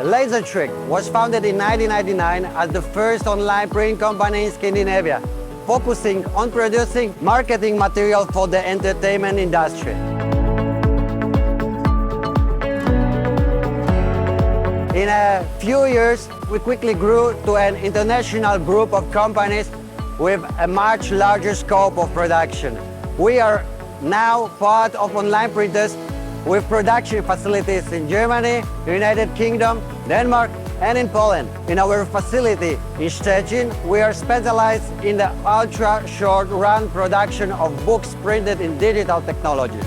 Lasertrick was founded in 1999 as the first online print company in Scandinavia, focusing on producing marketing material for the entertainment industry. In a few years, we quickly grew to an international group of companies with a much larger scope of production. We are now part of Online Printers with production facilities in Germany, United Kingdom, Denmark, and in Poland. In our facility in Szczecin, we are specialized in the ultra-short run production of books printed in digital technology.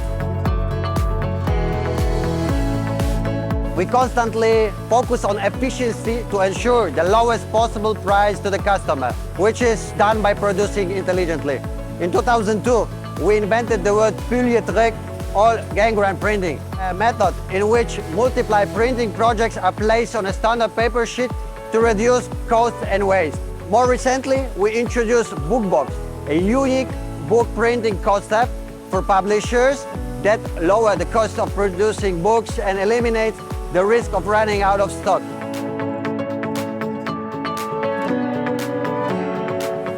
We constantly focus on efficiency to ensure the lowest possible price to the customer, which is done by producing intelligently. In 2002, we invented the word Puljetryk, or gangrene printing, a method in which multiple printing projects are placed on a standard paper sheet to reduce cost and waste. More recently, we introduced BookBox, a unique book printing concept for publishers that lower the cost of producing books and eliminates the risk of running out of stock.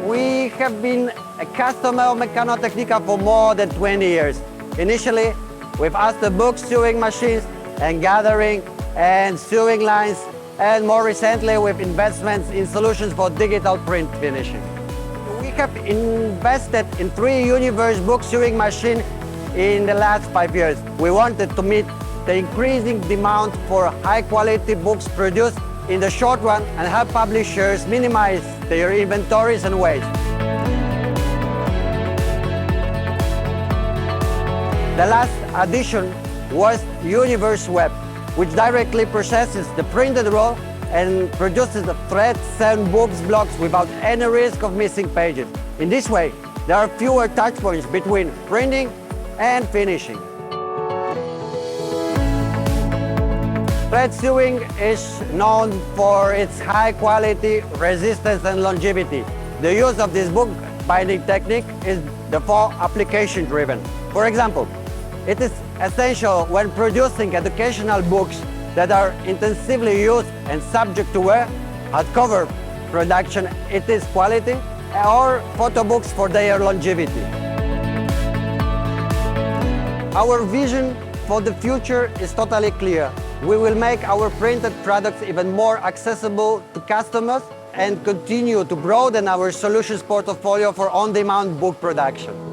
We have been a customer of Meccanotecnica for more than 20 years. Initially, with Aster book sewing machines and gathering and sewing lines, and more recently with investments in solutions for digital print finishing. We have invested in 3 Universe book sewing machines in the last 5 years. We wanted to meet the increasing demand for high-quality books produced in the short run and help publishers minimize their inventories and waste. The last addition was Universe Web, which directly processes the printed roll and produces the thread-sewn books blocks without any risk of missing pages. In this way, there are fewer touch points between printing and finishing. Thread sewing is known for its high quality, resistance, and longevity. The use of this book binding technique is therefore application driven. For example, it is essential when producing educational books that are intensively used and subject to wear, hardcover production, it is quality, or photo books for their longevity. Our vision for the future is totally clear. We will make our printed products even more accessible to customers and continue to broaden our solutions portfolio for on-demand book production.